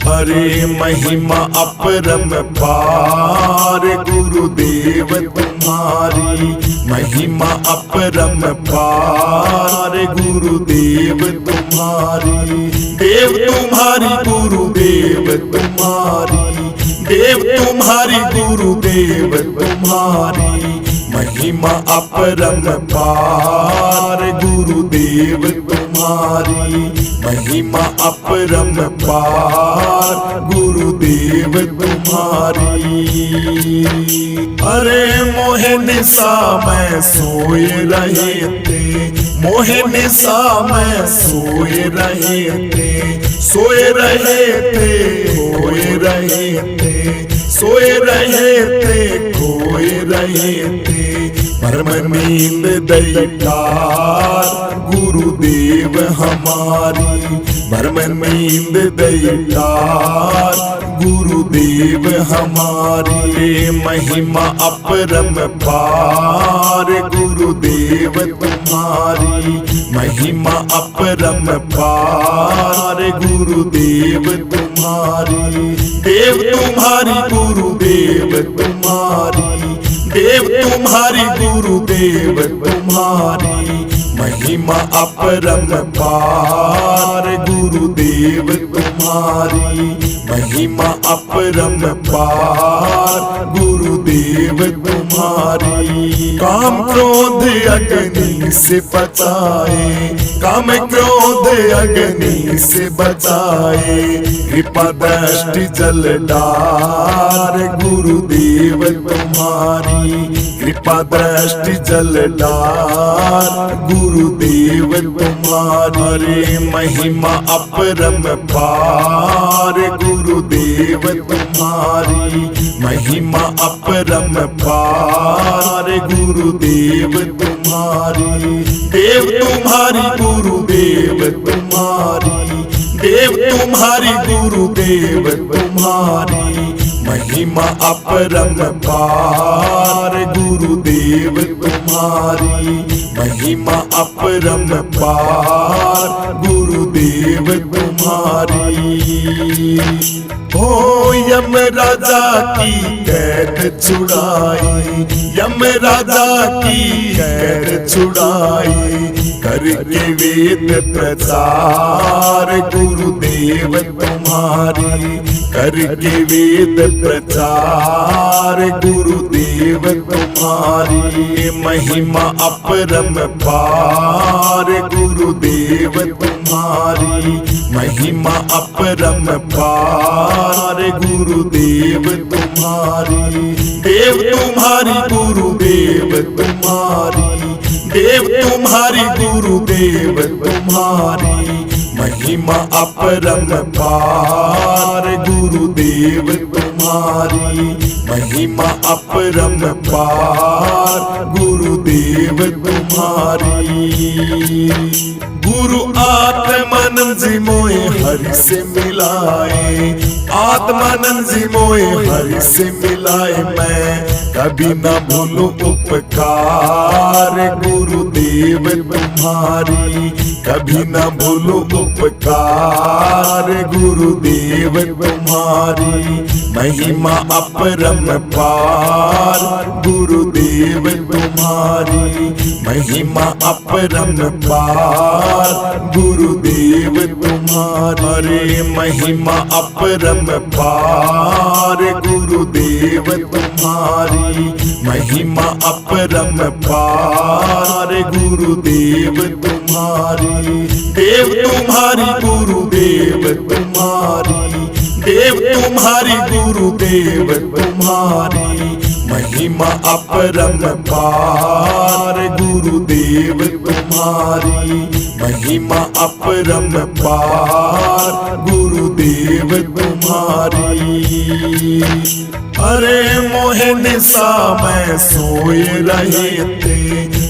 अरे महिमा अपरम पार गुरुदेव तुम्हारी, महिमा अपरम पार गुरुदेव तुम्हारी। देव तुम्हारी गुरुदेव तुम्हारी, देव तुम्हारी गुरुदेव तुम्हारी। महिमा अपरम पार गुरुदेव तुम्हारी, महिमा अपरम पार गुरुदेव तुम्हारी। अरे मोहे निशा में सोए रहे थे, मोहे निशा में सोए रहे थे, सोए रहे थे, खोए रहे थे, सोए रहे थे, खोए रहे थे। परम नींद दैतार गुरुदेव हमारी, परम नींद दैतार गुरुदेव हमारी। महिमा अपरम पार गुरुदेव तुम्हारी, महिमा अपरम पार गुरुदेव तुम्हारी। देव तुम्हारी गुरुदेव तुम्हारी, देव तुम्हारी गुरुदेव तुम्हारी। महिमा अपरम पार गुरुदेव तुम्हारी, महिमा अपरम पार गुरुदेव तुम्हारी। काम क्रोध अग्नि से बचाए, काम क्रोध अग्नि से बचाए। कृपा दृष्टि जल डार गुरुदेव तुम्हारी, कृपा दृष्टि जल डार गुरुदेव तुम्हारी। महिमा अपरम पार गुरुदेव तुम्हारी, महिमा अपरम पार गुरुदेव तुम्हारी। देव तुम्हारी गुरुदेव तुम्हारी, देव तुम्हारी गुरुदेव तुम्हारी। महिमा अपरम पार गुरुदेव तुम्हारी, महिमा अपरम पार गुरुदेव तुम्हारी। ओ यम राजा की कैद छुड़ाई, यम राजा की कैद छुड़ाई। करके वेद प्रचार गुरुदेव तुम्हारी, करके वेद प्रचार गुरुदेव तुम्हारी। महिमा अपरम पार गुरुदेव तुम्हारी, महिमा अपरम पार गुरुदेव तुम्हारी। देव तुम्हारी गुरुदेव तुम्हारी, देव तुम्हारी गुरुदेव तुम्हारी। महिमा अपरम पार गुरुदेव तुम्हारी, महिमा अपरम पार गुरुदेव तुम्हारी। गुरु आत्मानंद जी मोए हरि से मिलाए, आत्मानंद जी मोए हरि से मिलाए। मैं कभी न भूलूं उपकार गुरुदेव तुम्हारी, कभी न भूलूं उपकार गुरुदेव तुम्हारी। महिमा अपरम पार गुरुदेव तुम्हारी, महिमा अपरम पार गुरुदेव तुम्हारी। महिमा अपरम पार गुरुदेव तुम्हारी, महिमा अपरम पार गुरुदेव तुम्हारी। देव तुम्हारी गुरुदेव तुम्हारी, देव तुम्हारी गुरुदेव तुम्हारी। महिमा अपरम पार गुरुदेव तुम्हारी, महिमा अपरम पार गुरुदेव तुम्हारी। अरे मोहे निशा में सोए रहे थे,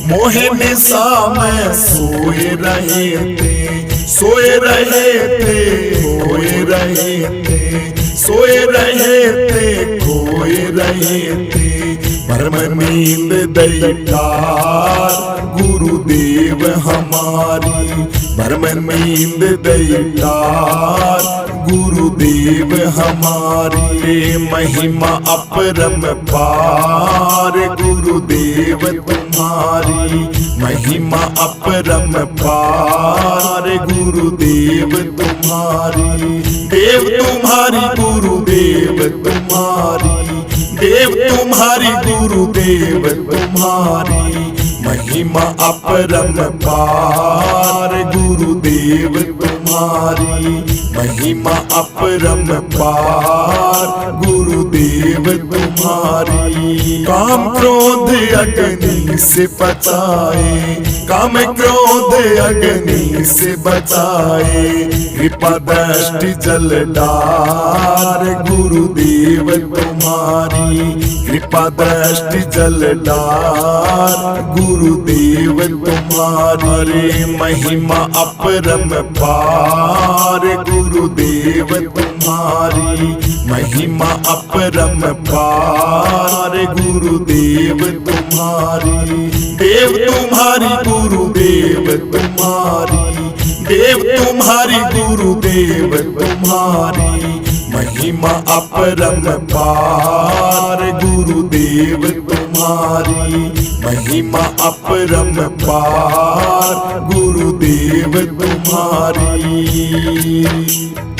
मोहे निशा में सोए रहे थे, सोए रहे थे, खोए रहे थे, सोए रहे थे, खोए रहे थे। परम नींद दैतार गुरुदेव हमारी, परम नींद दैतार गुरुदेव हमारी महिमा अपरम पार गुरुदेव तुम्हारी महिमा अपरम पार गुरुदेव तुम्हारी देव तुम्हारी गुरुदेव तुम्हारी देव तुम्हारी गुरुदेव तुम्हारी महिमा अपरम पार गुरुदेव तुम्हारी महिमा अपरम पार गुरुदेव तुम्हारी काम क्रोध अग्नि से बचाए काम क्रोध अग्नि से बचाए कृपा दृष्टि जल डार गुरुदेव तुम्हारी कृपा दृष्टि जल डार गुरुदेव तुम्हारी महिमा अपरम पार गुरुदेव तुम्हारी महिमा अपरम पार गुरुदेव तुम्हारी देव तुम्हारी गुरुदेव तुम्हारी देव तुम्हारी गुरुदेव तुम्हारी महिमा अपरम पार गुरुदेव तुम्हारी महिमा अपरम पार गुरुदेव तुम्हारी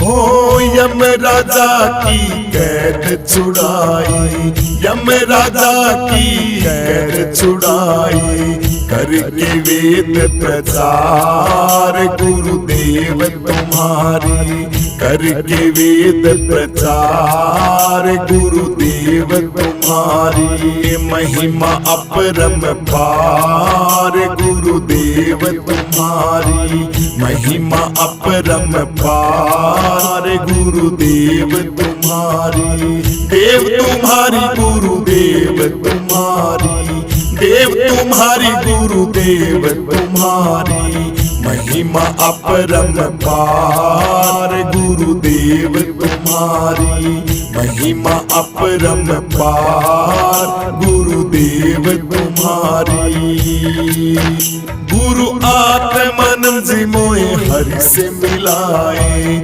हो यम राजा की कैद छुड़ाई यम राजा की कैद छुड़ाई करके वेद प्रचार गुरुदेव तुम्हारी करके वेद प्रचार गुरुदेव तुम्हारी महिमा अपरम पार गुरुदेव तुम्हारी महिमा अपरम पार गुरुदेव तुम्हारी देव तुम्हारी गुरुदेव तुम्हारी देव तुम्हारी गुरुदेव तुम्हारी महिमा अपरम पार गुरुदेव तुम्हारी महिमा अपरम पार गुरुदेव तुम्हारी गुरु आत्मानंद जी मोए हरि से मिलाए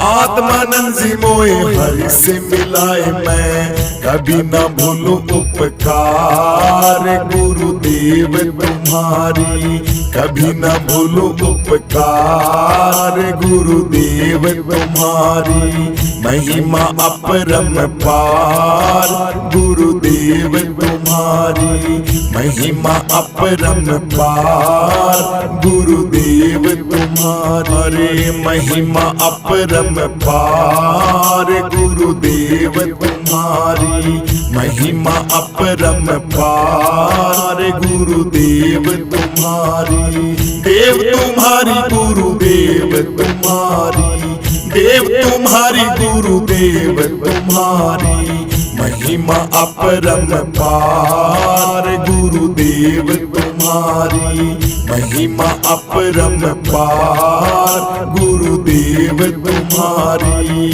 आत्मानंद जी मोए हरि से मिलाए मैं कभी न भूलूं उपकार गुरुदेव तुम्हारी कभी न भूलूं उपकार गुरुदेव तुम्हारी महिमा अपरम पार गुरुदेव तुम्हारी महिमा अपरम पार गुरुदेव तुम्हारी महिमा अपरम पार गुरुदेव तुम्हारी महिमा अपरम पार गुरुदेव तुम्हारी देव तुम्हारी गुरुदेव तुम्हारी देव तुम्हारी गुरुदेव तुम्हारी महिमा अपरम पार गुरुदेव तुम्हारी महिमा अपरम पार गुरुदेव तुम्हारी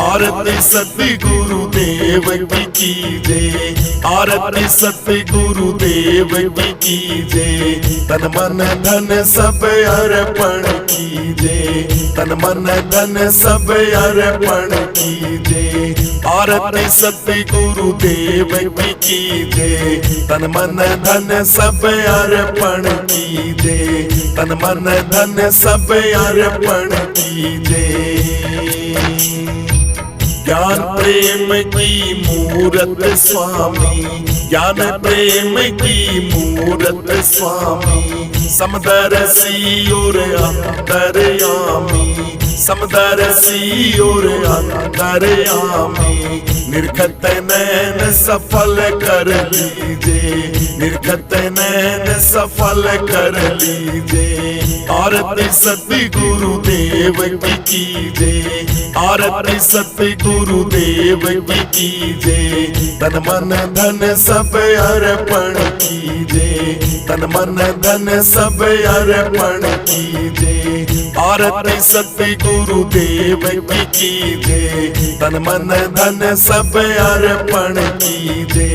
आरती सत्य गुरुदेव की कीजे आरती सत्य गुरुदेव की कीजे तन मन धन सब अर्पण कीजे तन मन धन सब अर्पण कीजे आरती सत्य गुरुदेव की कीजे तन मन धन सब अर्पण कीजे तन मन धन सब अर्पण कीजे ज्ञान प्रेम की मूरत स्वामी ज्ञान प्रेम की मूरत स्वामी समदरसी और अंतरयामी समदरसी और अंतरयामी निर्खत नैन सफल कर लीजे निर्खत नैन सफल कर लीजे आरती सत्य गुरुदेव की कीजे आरती सत्य गुरुदेव की कीजे तन मन धन सब अर्पण कीजे तन मन धन सब अर्पण कीजे आरती सत्य गुरुदेव की कीजे तन मन धन सब अर्पण कीजे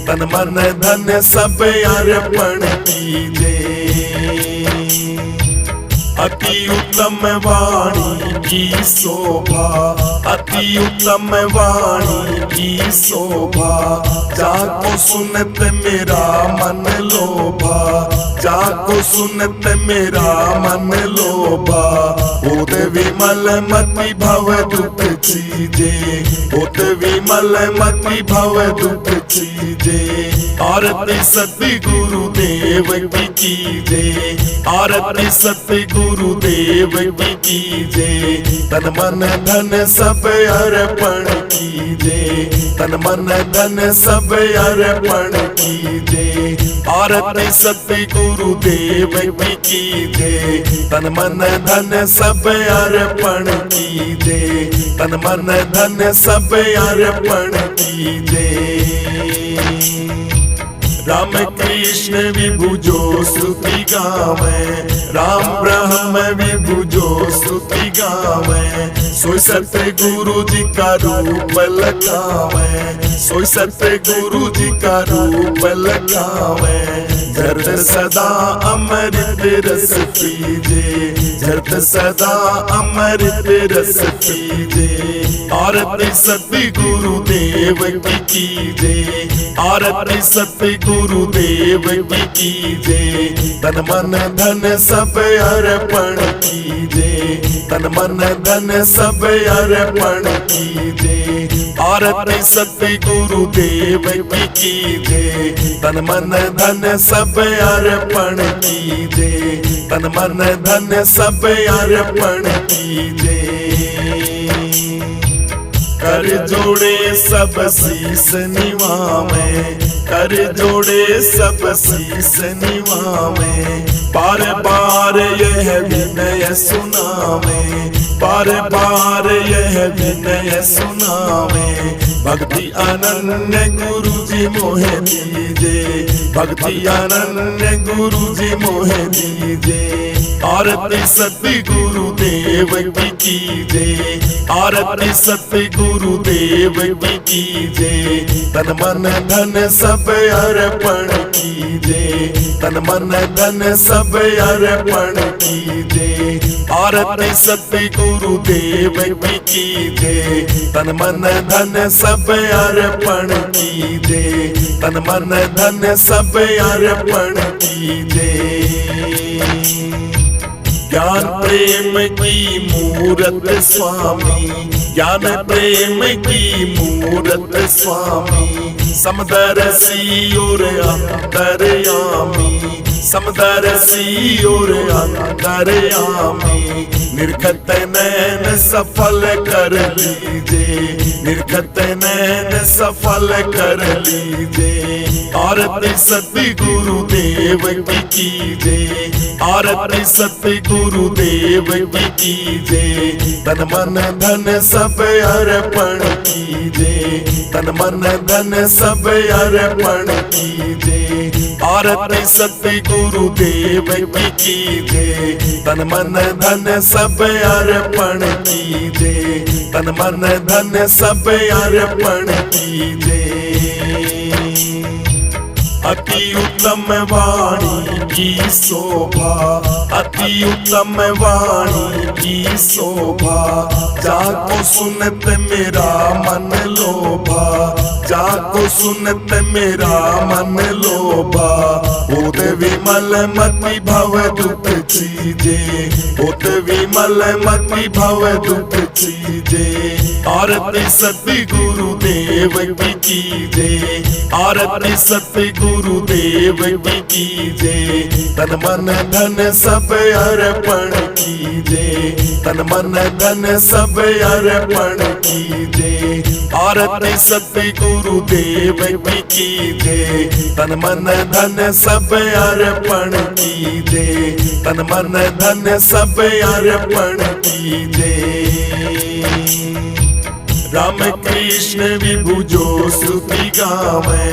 तन मन धन सब अर्पण कीजे अति उत्तम वाणी की शोभा, अति उत्तम वाणी की शोभा, जाको सुनत मेरा मन लोभा, जाको सुनत मेरा मन लोभा। ओत विमल मति भव दुख चीजे, ओत विमल मति भव दुख चीजे। आरती सत्य गुरुदेव की कीजे, आरती सत्य गुरुदेव की कीजे। तन मन धन सब अर्पण कीजे, तन मन धन सब अर्पण कीजे। आरती सत्य गुरुदेव की कीजे, तन मन धन सब अर्पण कीजे, तन मन धन सब अर्पण कीजे। राम कृष्ण विभु जो स्तुति गावे, राम ब्रह्म विभु जो स्तुति गावे। सोई सत्य गुरु जी का रूप लगावे, सोई सत्य गुरु जी का रूप लगावे। झरत सदा अमृत रस पीजे, झरत सदा अमृत रस पीजे। आरती सत्य गुरुदेव की कीजे, आरती सत्य गुरुदेव की कीजे। तन मन धन सब अर्पण कीजे, तन मन धन सब अर्पण कीजे। आरती सत्य गुरुदेव की कीजे, तन मन धन सब अर्पण कीजे, तन मन धन सब अर्पण कीजे। कर जोड़े सब शीस निवावे, कर जोड़े सब शीस निवावे। बार बार यह विनय सुनावे, बार बार यह विनय सुनावे। भक्ति अनन्य गुरु जी मोहे दीजे, भक्ति अनन्य गुरु जी मोहे दीजे। आरती सत्य गुरुदेव की कीजे, आरती सत्य गुरुदेव की कीजे। तन मन धन सब अर्पण कीजे, तन मन धन सब अर्पण कीजे। आरती सत्य गुरुदेव की कीजे, तन मन धन सब अर्पण कीजे, तन मन धन सब अर्पण कीजे। ज्ञान प्रेम की मूरत स्वामी, ज्ञान प्रेम की मूरत स्वामी। समदर्शी और अंतर्यामी, समदर्शी और अंतर्यामी। निरखत नैन सफल कर लीजे, निरखत नैन सफल कर लीजे। आरती सत्य गुरुदेव की कीजे, आरती सत्य गुरुदेव की कीजे। तन मन धन सब अर्पण कीजे, तन मन धन सब अर्पण कीजे। आरती सत्य गुरुदेव की कीजे, तन मन धन सब अर्पण कीजे, तन मन धन सब अर्पण कीजे। अति उत्तम वाणी की शोभा, अति उत्तम वाणी की शोभा। जाको सुनत मेरा मन लोभा, जाको सुनत मेरा मन लोभा। ओत विमल मति भव दुख चीजे, ओत विमल मति भव दुख चीजे। आरती सत्य गुरुदेव की कीजे, आरती सत्य गुरुदेव की कीजे। तन मन धन सब अर्पण कीजे, तन मन धन सब अर्पण कीजे। आरती सत्य गुरुदेव की कीजे, तन मन धन सब अर्पण कीजे, तन मन धन सब अर्पण कीजे। राम कृष्ण विभु जो स्तुति गावे,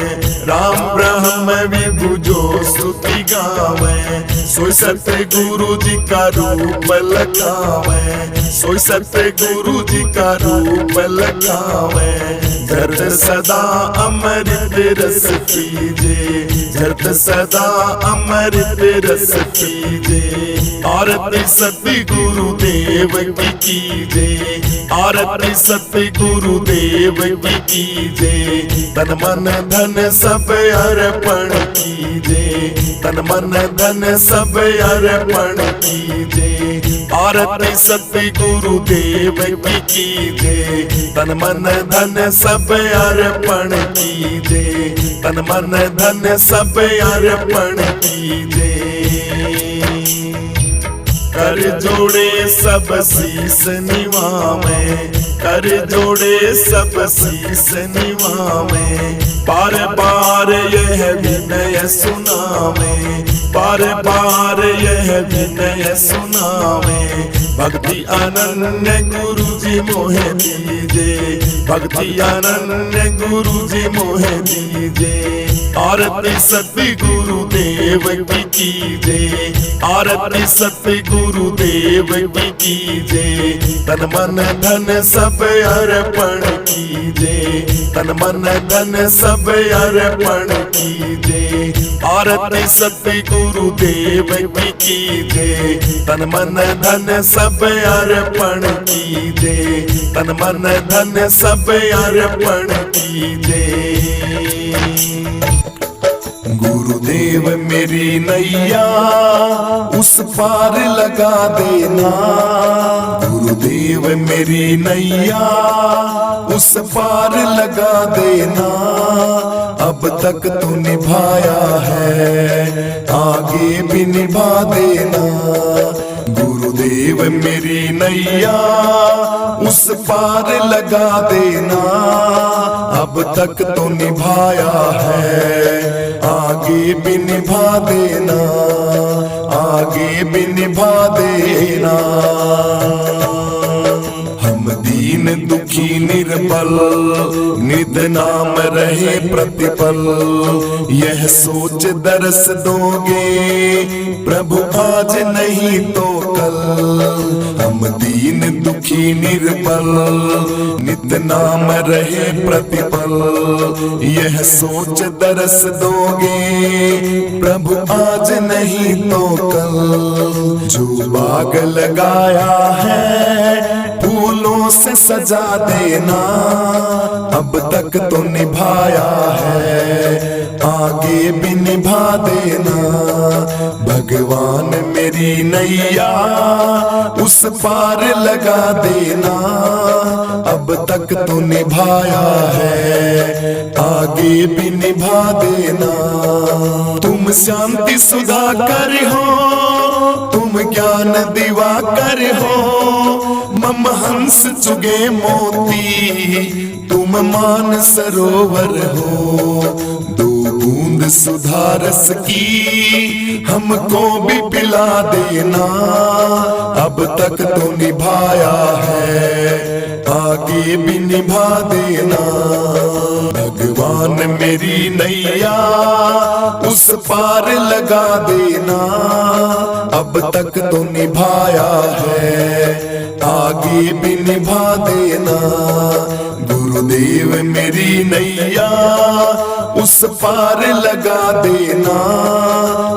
राम ब्रह्म विभु जो स्तुति गावे। सोई सत्य गुरु जी का रूप लगावे, सोई सत्य गुरु जी का रूप लगावे। झरत सदा अमृत रस पीजे, झरत सदा अमृत रस पीजे। आरती सत्य गुरुदेव की कीजे, आरती सत्य गुरुदेव की कीजे। तन मन धन सब अर्पण कीजे, तन मन धन सब अर्पण कीजे। आरती सत्य गुरुदेव की कीजे, तन मन धन सब अर्पण कीजे, तन मन धन सब अर्पण कीजे। कर जोड़े सब शीस निवावे, कर जोड़े सब शीस निवावे। बार बार यह विनय सुनावे, बार बार यह विनय सुनावे। भक्ति अनन्य गुरु जी मोहे दीजे, भक्ति अनन्य गुरु जी मोहे दीजे। आरती सत्य गुरुदेव की कीजे, आरती सत्य गुरुदेव की कीजे। तन मन धन सब अर्पण कीजे, तन मन धन सब अर्पण कीजे। आरती सत्य गुरुदेव की कीजे, तन मन धन सब अर्पण कीजे, तन मन धन सब अर्पण कीजे। गुरुदेव मेरी नैया उस पार लगा देना, गुरुदेव मेरी नैया उस पार लगा देना। अब तक तू निभाया है, आगे भी निभा देना। गुरुदेव मेरी नैया उस पार लगा देना। अब तक तो निभाया है, आगे भी निभा देना, आगे भी निभा देना। हम दीन दुखी निर्बल, नित नाम रहे प्रतिपल। यह सोच दरस दोगे प्रभु आज नहीं तो कल। हम दीन दुखी निर्बल, नित नाम रहे प्रतिपल। यह सोच दरस दोगे प्रभु आज नहीं तो कल। जो बाग लगाया है फूलों से सजा देना। अब तक तो निभाया है, आगे भी निभा देना। भगवान मेरी नैया उस पार लगा देना। अब तक तो निभाया है, आगे भी निभा देना। तुम शांति सुधा कर हो, तुम ज्ञान दिवाकर हो। मम हंस चुगे मोती, तुम मान सरोवर हो। दो बूंद सुधा रस की हमको भी पिला देना। अब तक तो निभाया है, आगे भी निभा देना। भगवान मेरी नैया उस पार लगा देना। अब तक तो निभाया है, आगे भी निभा देना। गुरुदेव मेरी नैया उस पार लगा देना।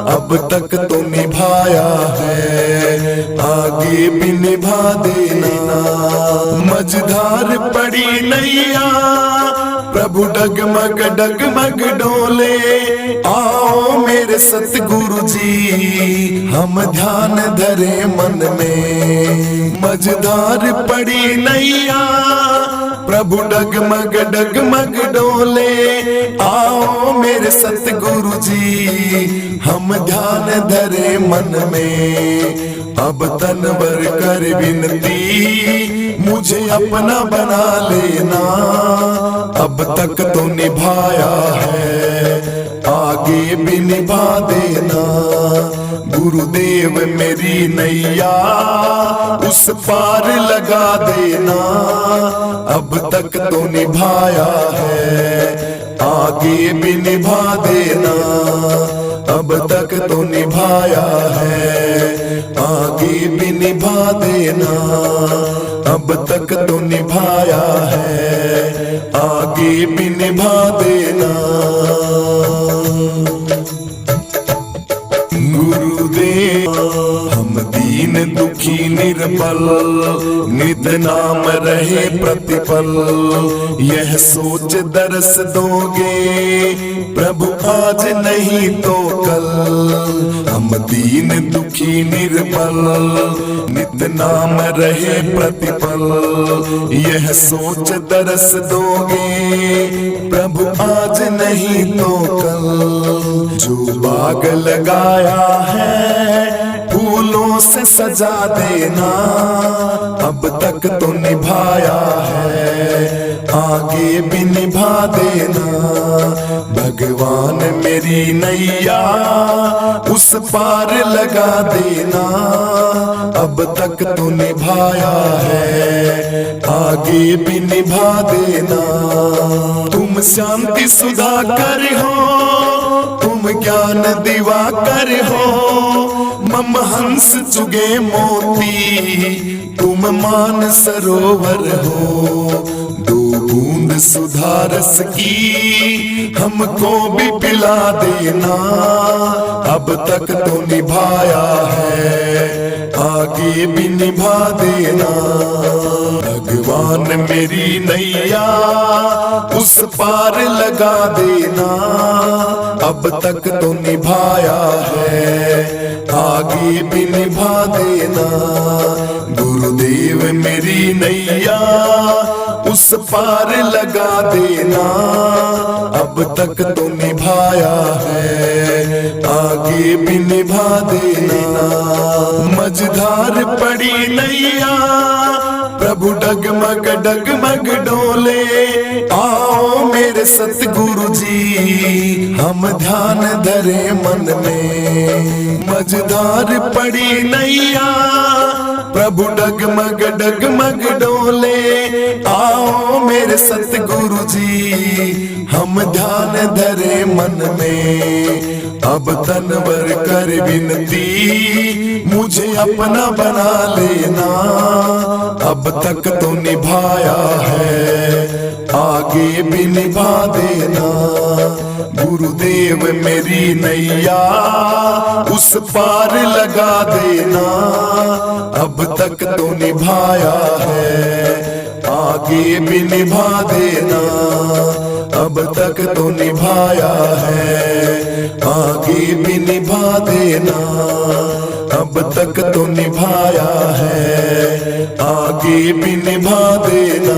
अब तक तो निभाया है, आगे भी निभा देना। मझधार पड़ी नैया प्रभु डगमग डगमग डोले। आओ मेरे सतगुरु जी हम ध्यान धरे मन में। मझधार पड़ी नैया प्रभु डगमग डगमग डोले। आओ मेरे सतगुरु जी हम ध्यान धरे मन में। अब तनवर कर विनती मुझे अपना बना लेना। अब तक तो निभाया है, आगे भी निभा देना। गुरुदेव मेरी नैया उस पार लगा देना। अब तक तो निभाया है, आगे भी निभा देना। अब तक तो निभाया है, आगे भी निभा देना। अब तक तो निभाया है, आगे आगे भी निभा देना। गुरुदेव हम दीन दुखी निर्बल, नित नाम रहे प्रतिपल, यह सोच दरस दोगे प्रभु आज नहीं तो कल। हम दीन दुखी निर्बल, नित नाम रहे प्रतिपल, यह सोच दरस दोगे प्रभु आज नहीं तो कल। जो बाग लगाया है फूलों से सजा देना, अब तक तो निभाया है आगे भी निभा देना। भगवान मेरी नैया उस पार लगा देना, अब तक तो निभाया है आगे भी निभा देना। तुम शांति सुधाकर हो, तुम ज्ञान दिवाकर हो, मम हंस चुगे मोती, तुम मान सरोवर हो। दो बूंद सुधा रस की हमको भी पिला देना, अब तक तो निभाया है आगे भी निभा देना। भगवान मेरी नैया उस पार लगा देना, अब तक तो निभाया है आगे भी निभा देना। गुरुदेव मेरी नैया उस पार लगा देना, अब तक तो निभाया है आगे भी निभा देना। मझधार पड़ी नैया प्रभु डगमग डगमग डोले, आओ मेरे सतगुरु जी हम ध्यान धरे मन में। मझधार पड़ी नैया प्रभु डगमग डगमग डोले, आओ मेरे सतगुरु जी हम ध्यान धरे मन में। अब तनवर कर विनती मुझे अपना बना लेना, अब तक तो निभाया है आगे भी निभा देना। गुरुदेव मेरी नैया उस पार लगा देना, अब तक तो निभाया है आगे भी निभा देना। अब तक तो निभाया है आगे भी निभा देना, अब तक तो निभाया है आगे भी निभा देना।